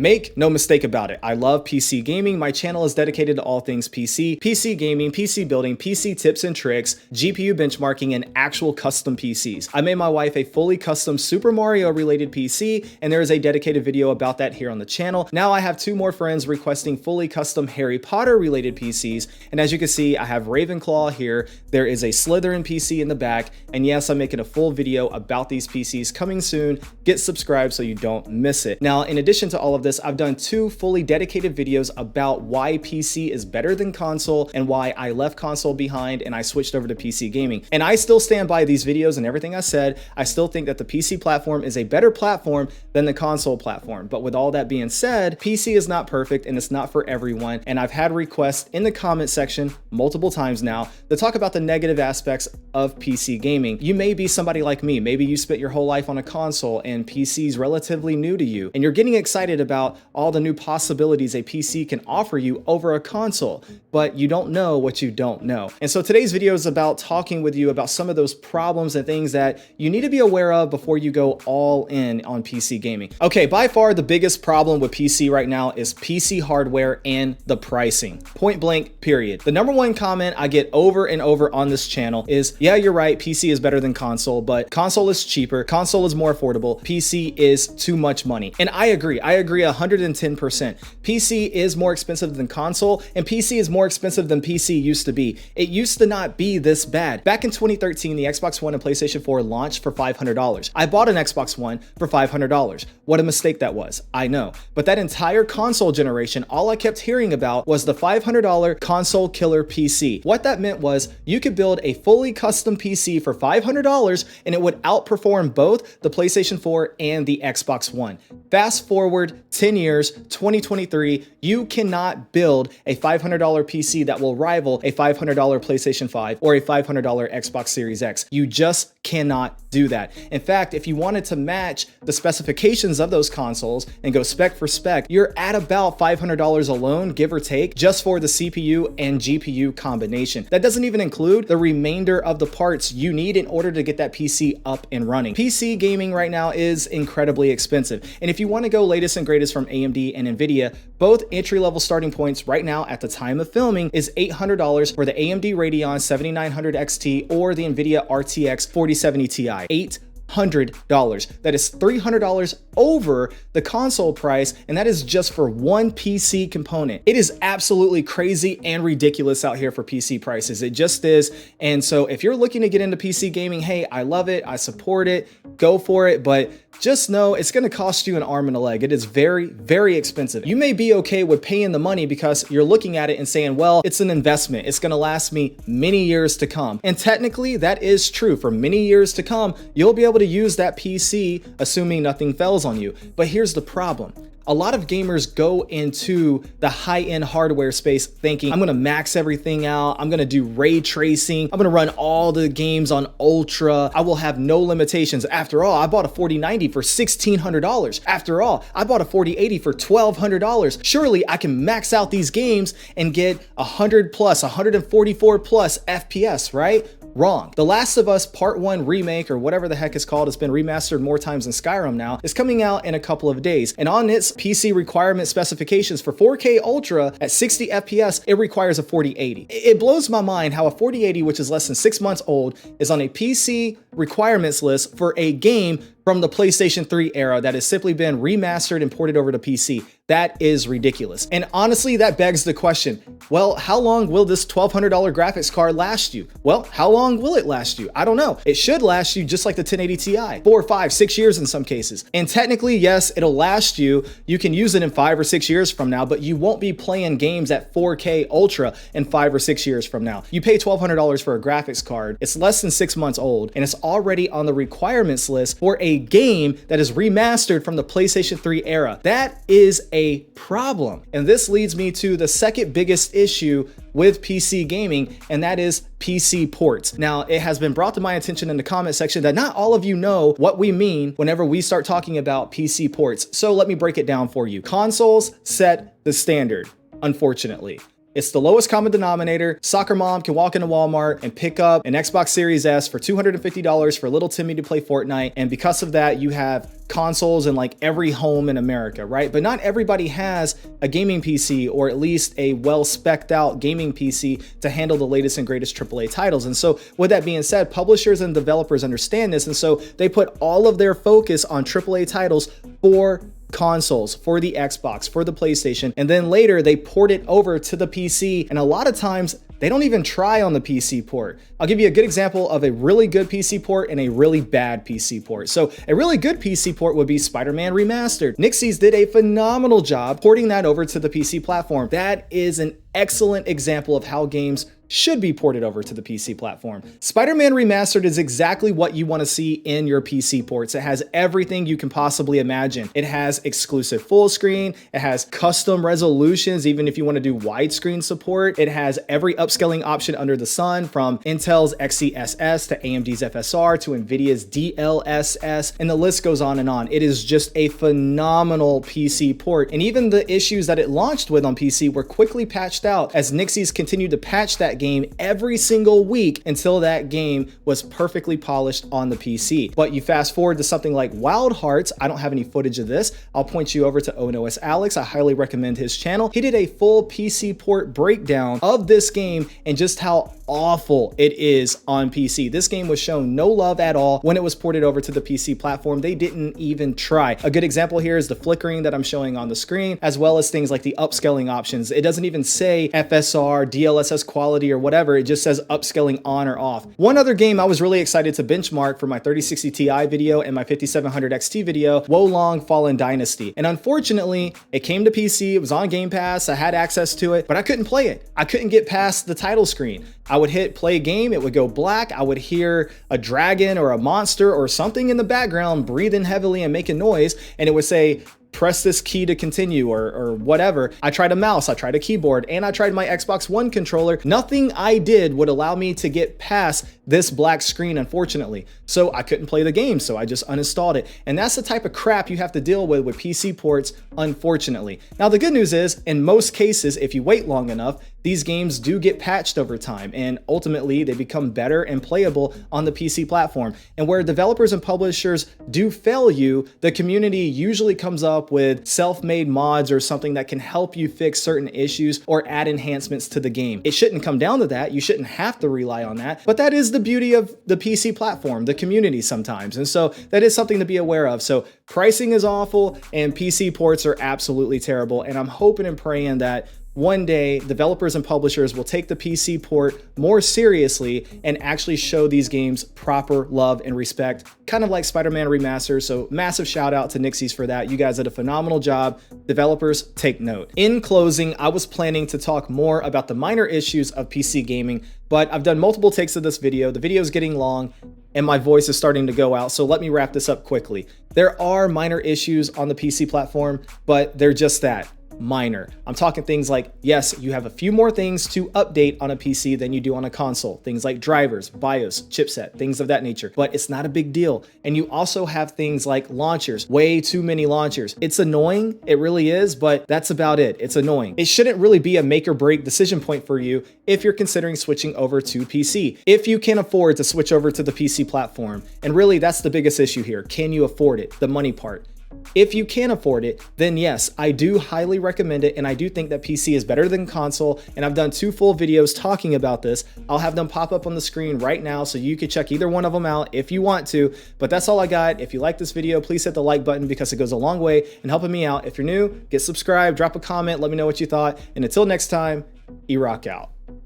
Make no mistake about it, I love PC gaming. My channel is dedicated to all things PC, PC gaming, PC building, PC tips and tricks, GPU benchmarking, and actual custom PCs. I made my wife a fully custom Super Mario related PC, and there is a dedicated video about that here on the channel. Now I have 2 more friends requesting fully custom Harry Potter related PCs, and as you can see, I have Ravenclaw here. There is a Slytherin PC in the back, and yes, I'm making a full video about these PCs coming soon. Get subscribed so you don't miss it. Now, in addition to all of this, I've done 2 fully dedicated videos about why PC is better than console and why I left console behind and I switched over to PC gaming. And I still stand by these videos and everything I said. I still think that the PC platform is a better platform than the console platform. But with all that being said, PC is not perfect and it's not for everyone. And I've had requests in the comment section multiple times now to talk about the negative aspects of PC gaming. You may be somebody like me. Maybe you spent your whole life on a console and PC is relatively new to you, and you're getting excited about all the new possibilities a PC can offer you over a console, but you don't know what you don't know. And so today's video is about talking with you about some of those problems and things that you need to be aware of before you go all in on PC gaming. Okay, by far the biggest problem with PC right now is PC hardware and the pricing. Point blank, period. The #1 comment I get over and over on this channel is, yeah, you're right, PC is better than console, but console is cheaper, console is more affordable, PC is too much money. And I agree 110%. PC is more expensive than console, and PC is more expensive than PC used to be. It used to not be this bad. Back in 2013, the Xbox One and PlayStation 4 launched for $500. I bought an Xbox One for $500. What a mistake that was, I know. But that entire console generation, all I kept hearing about was the $500 console killer PC. What that meant was you could build a fully custom PC for $500 and it would outperform both the PlayStation 4 and the Xbox One. Fast forward 10 years, 2023, you cannot build a $500 PC that will rival a $500 PlayStation 5 or a $500 Xbox Series X. You just cannot do that. In fact, if you wanted to match the specifications of those consoles and go spec for spec, you're at about $500 alone, give or take, just for the CPU and GPU combination. That doesn't even include the remainder of the parts you need in order to get that PC up and running. PC gaming right now is incredibly expensive. And if you want to go latest and greatest from AMD and NVIDIA, both entry-level starting points right now at the time of filming is $800 for the AMD Radeon 7900 XT or the NVIDIA RTX 4070 Ti. $800. That is $300 over the console price, and that is just for one PC component. It is absolutely crazy and ridiculous out here for PC prices. It just is. And so if you're looking to get into PC gaming, hey, I love it, I support it, go for it, but just know it's going to cost you an arm and a leg. It is very, very expensive. You may be okay with paying the money because you're looking at it and saying, well, it's an investment. It's going to last me many years to come. And technically that is true. For many years to come, you'll be able to use that PC, assuming nothing fails on you. But here's the problem. A lot of gamers go into the high-end hardware space thinking, I'm gonna max everything out, I'm gonna do ray tracing, I'm gonna run all the games on ultra, I will have no limitations. After all, I bought a 4090 for $1,600. After all, I bought a 4080 for $1,200. Surely I can max out these games and get 100 plus, 144 plus FPS, right? Wrong. The Last of Us Part 1 remake, or whatever the heck it's called, it's been remastered more times than Skyrim now, is coming out in a couple of days. And on its PC requirement specifications for 4K Ultra at 60 FPS, it requires a 4080. It blows my mind how a 4080, which is less than 6 months old, is on a PC requirements list for a game from the PlayStation 3 era that has simply been remastered and ported over to PC. That is ridiculous. And honestly, that begs the question, well, how long will this $1,200 graphics card last you? Well, how long will it last you? I don't know. It should last you just like the 1080 Ti, 4, 5, 6 years in some cases. And technically, yes, it'll last you. You can use it in 5 or 6 years from now, but you won't be playing games at 4K Ultra in 5 or 6 years from now. You pay $1,200 for a graphics card. It's less than 6 months old, and it's already on the requirements list for a game that is remastered from the PlayStation 3 era. That is a problem. And this leads me to the second biggest issue with PC gaming, and that is PC ports. Now, it has been brought to my attention in the comment section that not all of you know what we mean whenever we start talking about PC ports. So let me break it down for you. Consoles set the standard, unfortunately. It's the lowest common denominator. Soccer mom can walk into Walmart and pick up an Xbox Series S for $250 for little Timmy to play Fortnite. And because of that, you have consoles in like every home in America, right? But not everybody has a gaming PC, or at least a well spec'd out gaming PC to handle the latest and greatest AAA titles. And so with that being said, publishers and developers understand this. And so they put all of their focus on AAA titles for consoles, for the Xbox, for the PlayStation, and then later they port it over to the PC. And a lot of times they don't even try on the PC port. I'll give you a good example of a really good PC port and a really bad PC port. So a really good PC port would be Spider-Man Remastered. Nixies did a phenomenal job porting that over to the PC platform. That is an excellent example of how games should be ported over to the PC platform. Spider-Man Remastered is exactly what you want to see in your PC ports. It has everything you can possibly imagine. It has exclusive full screen, it has custom resolutions, even if you want to do widescreen support. It has every upscaling option under the sun, from Intel's XeSS to AMD's FSR to NVIDIA's DLSS, and the list goes on and on. It is just a phenomenal PC port, and even the issues that it launched with on PC were quickly patched out as Nixies continued to patch that game every single week until that game was perfectly polished on the PC. But you fast forward to something like Wild Hearts. I don't have any footage of this. I'll point you over to ONOS Alex. I highly recommend his channel. He did a full PC port breakdown of this game and just how awful it is on PC. This game was shown no love at all when it was ported over to the PC platform. They didn't even try. A good example here is the flickering that I'm showing on the screen, as well as things like the upscaling options. It doesn't even say FSR, DLSS quality, or whatever. It just says upscaling on or off. One other game I was really excited to benchmark for my 3060 Ti video and my 5700 XT video, Wo Long Fallen Dynasty. And unfortunately, it came to PC, it was on Game Pass, I had access to it, but I couldn't play it. I couldn't get past the title screen. I would hit play game, it would go black, I would hear a dragon or a monster or something in the background breathing heavily and making noise, and it would say, press this key to continue, or whatever. I tried a mouse, I tried a keyboard, and I tried my Xbox One controller. Nothing I did would allow me to get past this black screen, unfortunately. So I couldn't play the game, so I just uninstalled it. And that's the type of crap you have to deal with PC ports, unfortunately. Now, the good news is, in most cases, if you wait long enough, these games do get patched over time, and ultimately they become better and playable on the PC platform. And where developers and publishers do fail you, the community usually comes up with self-made mods or something that can help you fix certain issues or add enhancements to the game. It shouldn't come down to that. You shouldn't have to rely on that, but that is the beauty of the PC platform, the community sometimes. And so that is something to be aware of. So pricing is awful and PC ports are absolutely terrible. And I'm hoping and praying that one day developers and publishers will take the PC port more seriously and actually show these games proper love and respect, kind of like Spider-Man Remastered. So massive shout out to Nixies for that. You guys did a phenomenal job. Developers, take note. In closing, I was planning to talk more about the minor issues of PC gaming, but I've done multiple takes of this video. The video is getting long and my voice is starting to go out. So let me wrap this up quickly. There are minor issues on the PC platform, but they're just that. Minor. I'm talking things like, yes, you have a few more things to update on a PC than you do on a console. Things like drivers, BIOS, chipset, things of that nature, but it's not a big deal. And you also have things like launchers, way too many launchers. It's annoying, it really is, but that's about it. It's annoying. It shouldn't really be a make or break decision point for you if you're considering switching over to PC. If you can afford to switch over to the PC platform, and really that's the biggest issue here. Can you afford it? The money part. If you can afford it, then yes, I do highly recommend it, and I do think that PC is better than console, and I've done 2 full videos talking about this. I'll have them pop up on the screen right now so you can check either one of them out if you want to, but that's all I got. If you like this video, please hit the like button because it goes a long way in helping me out. If you're new, get subscribed, drop a comment, let me know what you thought, and until next time, E-Rock out.